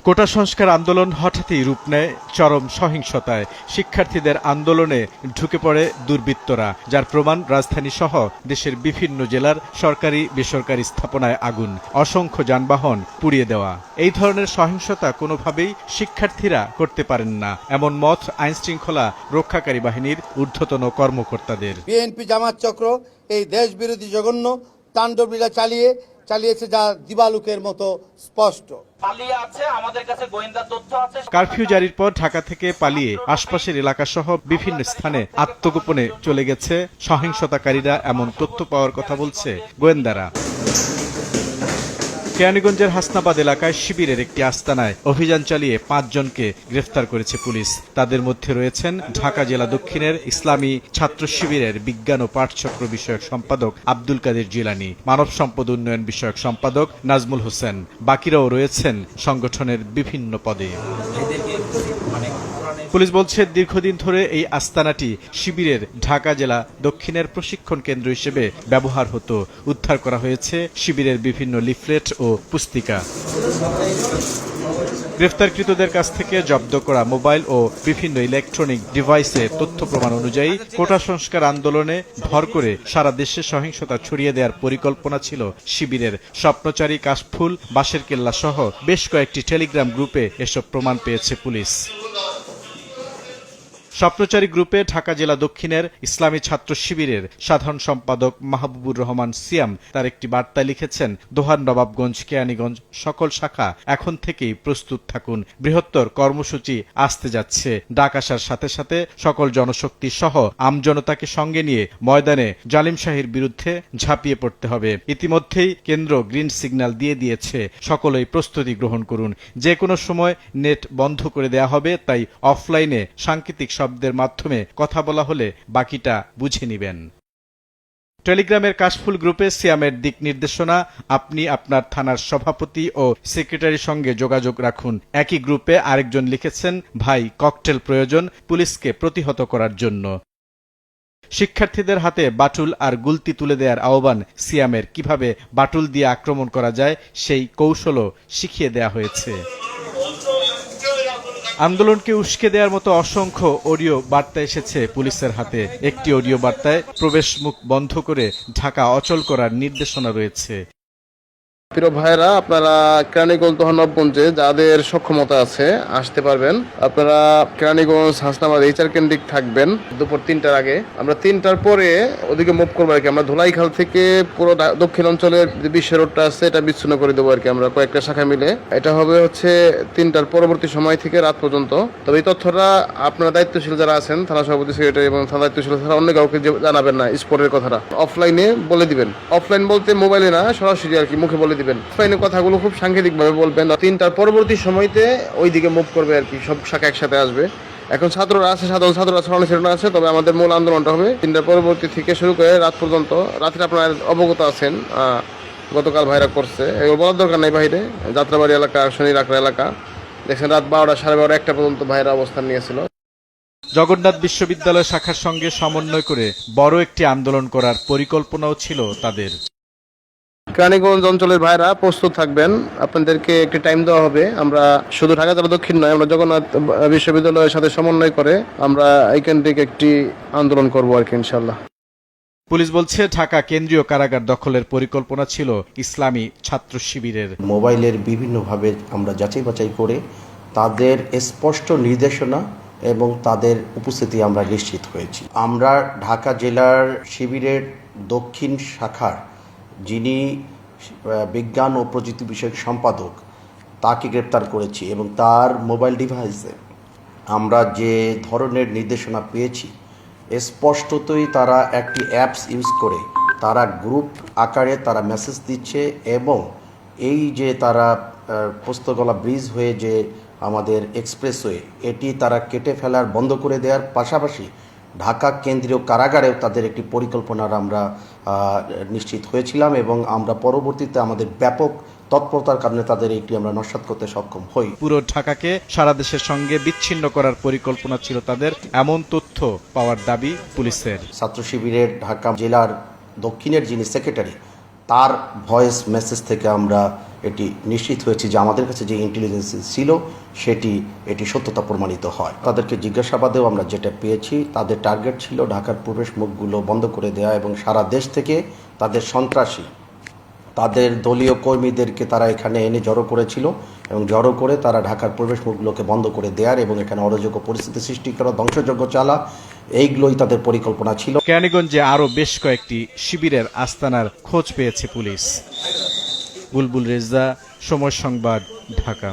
কোটা সংস্কার আন্দোলন হঠাৎই রূপ নেয় চরম সহিংসতায়। শিক্ষার্থীদের আন্দোলনে ঢুকে পড়ে দুর্বৃত্তরা, যার প্রমাণ রাজধানী সহ দেশের বিভিন্ন জেলার সরকারি বেসরকারি স্থাপনায় আগুন, অসংখ্য যানবাহন পুড়িয়ে দেওয়া। এই ধরনের সহিংসতা কোনোভাবেই শিক্ষার্থীরা করতে পারেন না, এমন মত আইনশৃঙ্খলা রক্ষাকারী বাহিনীর ঊর্ধ্বতন কর্মকর্তাদের। বিএনপি জামাত চক্র এই দেশবিরোধী জঘন্য তাণ্ডবলীলা চালিয়েছে, যা দিবালুকের মতো স্পষ্ট। কারফিউ জারির পর ঢাকা থেকে পালিয়ে আশপাশের এলাকাসহ বিভিন্ন স্থানে আত্মগোপনে চলে গেছে সহিংসতাকারীরা, এমন তথ্য পাওয়ার কথা বলছে গোয়েন্দারা। কেরানীগঞ্জের হাসনাবাদ এলাকায় শিবিরের একটি আস্তানায় অভিযান চালিয়ে ৫ জনকে গ্রেফতার করেছে পুলিশ। তাদের মধ্যে রয়েছেন ঢাকা জেলা দক্ষিণের ইসলামী ছাত্র শিবিরের বিজ্ঞান ও পাঠচক্র বিষয়ক সম্পাদক আব্দুল কাদের জিলানী, মানব সম্পদ উন্নয়ন বিষয়ক সম্পাদক নাজমুল হোসেন। বাকিরাও রয়েছেন সংগঠনের বিভিন্ন পদে। পুলিশ বলছে, দীর্ঘদিন ধরে এই আস্তানাটি শিবিরের ঢাকা জেলা দক্ষিণের প্রশিক্ষণ কেন্দ্র হিসেবে ব্যবহার হতো। উদ্ধার করা হয়েছে শিবিরের বিভিন্ন লিফলেট ও পুস্তিকা। গ্রেফতারকৃতদের কাছ থেকে জব্দ করা মোবাইল ও বিভিন্ন ইলেকট্রনিক ডিভাইসে তথ্য প্রমাণ অনুযায়ী কোটা সংস্কার আন্দোলনে ভর করে সারা দেশে সহিংসতা ছড়িয়ে দেওয়ার পরিকল্পনা ছিল শিবিরের। স্বপ্নচারী, কাশফুল, বাঁশের কেল্লা সহ বেশ কয়েকটি টেলিগ্রাম গ্রুপে এসব প্রমাণ পেয়েছে পুলিশ। স্বপ্নচারী গ্রুপে ঢাকা জেলা দক্ষিণের ইসলামী ছাত্র শিবিরের সাধারণ সম্পাদক মাহবুবুর রহমান সিয়াম তার একটি বার্তায় লিখেছেন, দোহার নবাবগঞ্জ, কেরানীগঞ্জ সকল শাখা এখন থেকেই প্রস্তুত থাকুন। বৃহত্তর কর্মসূচি আসতে যাচ্ছে। ডাক আসার সাথে সাথে সকল জনশক্তি সহ আমজনতাকে সঙ্গে নিয়ে ময়দানে জালিম শাহীর বিরুদ্ধে ঝাঁপিয়ে পড়তে হবে। ইতিমধ্যেই কেন্দ্র গ্রিন সিগন্যাল দিয়ে দিয়েছে, সকলেই প্রস্তুতি গ্রহণ করুন। যে কোনো সময় নেট বন্ধ করে দেয়া হবে, তাই অফলাইনে সাংকেতিক শব্দের মাধ্যমে কথা বলা হলে বাকিটা বুঝে নিবেন। টেলিগ্রামের কাশফুল গ্রুপে সিয়ামের দিক নির্দেশনা, আপনি আপনার থানার সভাপতি ও সেক্রেটারির সঙ্গে যোগাযোগ রাখুন। একই গ্রুপে আরেকজন লিখেছেন, ভাই ককটেল প্রয়োজন পুলিশকে প্রতিহত করার জন্য। শিক্ষার্থীদের হাতে বাটুল আর গুলতি তুলে দেওয়ার আহ্বান সিয়ামের। কিভাবে বাটুল দিয়ে আক্রমণ করা যায় সেই কৌশলও শিখিয়ে দেয়া হয়েছে। আন্দোলনকে উস্কে দেওয়ার মতো অসংখ্য অডিও বার্তা এসেছে পুলিশের হাতে। একটি অডিও বার্তায় প্রবেশ মুখ বন্ধ করে ঢাকা অচল করার নির্দেশনা রয়েছে। প্রিয় ভাইরা, আপনারা কেরানীগঞ্জ নবাবগঞ্জে যাদের সক্ষমতা আছে আসতে পারবেন। আপনারা কেরানীগঞ্জ হাসনাবাদ এইচআর কেন্দ্রিক থাকবেন দুপুর ৩টার আগে। আমরা ৩টার পরে ওদিকে মুভ করবো আর কি। আমরা ধুলাইখাল থেকে পুরো দক্ষিণ অঞ্চলের যে বিশ্ব রোডটা আছে এটা বিচ্ছিন্ন করে দেবো আর কি, আমরা কয়েকটা শাখা মিলে। এটা হবে হচ্ছে ৩টার পরবর্তী সময় থেকে রাত পর্যন্ত। তবে এই তথ্যটা আপনারা দায়িত্বশীল যারা আছেন, থানা সভাপতি, সেক্রেটারি এবং থানা দায়িত্বশীল ছাড়া অন্য কাউকে জানাবেন না। স্পোর্টের কথাটা অফলাইনে বলে দিবেন। অফলাইন বলতে মোবাইলে না, সরাসরি আর কি মুখে বলে দিবেন। অফলাইনে কথাগুলো খুব সাংকেতিক ভাবে বলবেন। ৩টার পরবর্তী সময়তে ওইদিকে মুভ করবে আর কি, সব শাখা একসাথে আসবে। এখন ছাত্ররা আছে, সাধারণ ছাত্ররা ছড়ানো ছিটানো আছে। তবে আমাদের মূল আন্দোলনটা হবে ৩টার পরবর্তী থেকে শুরু করে রাত পর্যন্ত। রাত্রে আপনারা অবগত আছেন, গতকাল ভাইরা করছে, এগুলো বলার দরকার নাই। বাইরে যাত্রাবাড়ি এলাকা, শনি রাখরা এলাকা দেখছেন রাত ১২টা, ১২:৩০, ১টা পর্যন্ত ভাইরা অবস্থান নিয়েছিল। জগন্নাথ বিশ্ববিদ্যালয় শাখার সঙ্গে সমন্বয় করে বড় একটি আন্দোলন করার পরিকল্পনাও ছিল তাদের। কেরানীগঞ্জ অঞ্চলের ভাইরা প্রস্তুত থাকবেন, আপনাদেরকে একটি টাইম দেওয়া হবে। আমরা শুধু ঢাকা জেলা দক্ষিণ নয়, আমরা জগন্নাথ বিশ্ববিদ্যালয়ের সাথে সমন্বয় করে আমরা এই কেন্দ্রিক একটি আন্দোলন করবো আর কি, ইনশাল্লাহ। পুলিশ বলছে, ঢাকা কেন্দ্রীয় কারাগার দখলের পরিকল্পনা ছিল ইসলামী ছাত্র শিবিরের। মোবাইলের বিভিন্নভাবে আমরা যাচাই বাছাই করে তাদের স্পষ্ট নির্দেশনা এবং তাদের উপস্থিতি আমরা নিশ্চিত হয়েছি। আমরা ঢাকা জেলার শিবিরের দক্ষিণ শাখার যিনি বিজ্ঞান ও প্রযুক্তি বিষয়ক সম্পাদক তাকে গ্রেপ্তার করেছি এবং তার মোবাইল ডিভাইসে আমরা যে ধরনের নির্দেশনা পেয়েছি, স্পষ্টতই তারা একটি অ্যাপস ইউজ করে তারা গ্রুপ আকারে তারা মেসেজ দিচ্ছে এবং এই যে তারা পোস্তগোলা ব্রিজ হয়ে যে আমাদের এক্সপ্রেসওয়ে এটি তারা কেটে ফেলার বন্ধ করে দেওয়ার পাশাপাশি ঢাকা কেন্দ্রীয় কারাগারেও তাদের একটি পরিকল্পনার আমরা নিশ্চিত হয়েছিলাম এবং আমরা পরবর্তীতে আমাদের ব্যাপক তৎপরতার কারণে তাদের একটি আমরা নস্যাৎ করতে সক্ষম হই। পুরো ঢাকাকে সারা দেশের সঙ্গে বিচ্ছিন্ন করার পরিকল্পনা ছিল তাদের, এমন তথ্য পাওয়ার দাবি পুলিশের। ছাত্র শিবিরের ঢাকা জেলার দক্ষিণের যিনি সেক্রেটারি, তার ভয়েস মেসেজ থেকে আমরা এটি নিশ্চিত হয়েছে যে আমাদের কাছে যে ইন্টেলিজেন্স ছিল এটি সত্যতা প্রমাণিত হয়। তাদেরকে জিজ্ঞাসাবাদেও আমরা যেটা পেয়েছি, তাদের টার্গেট ছিল ঢাকার প্রবেশ মুখগুলো বন্ধ করে দেওয়া এবং সারা দেশ থেকে তাদের সন্ত্রাসী, তাদের দলীয় কর্মীদেরকে তারা এখানে এনে জড়ো করেছিল এবং জড়ো করে তারা ঢাকার প্রবেশ মুখগুলোকে বন্ধ করে দেওয়ার এবং এখানে অরাজক পরিস্থিতি সৃষ্টি করা, ধ্বংসযজ্ঞ চালা, এইগুলোই তাদের পরিকল্পনা ছিল। কেরানীগঞ্জে আরও বেশ কয়েকটি শিবিরের আস্তানার খোঁজ পেয়েছে পুলিশ। বুলবুল রেজা, সময় সংবাদ, ঢাকা।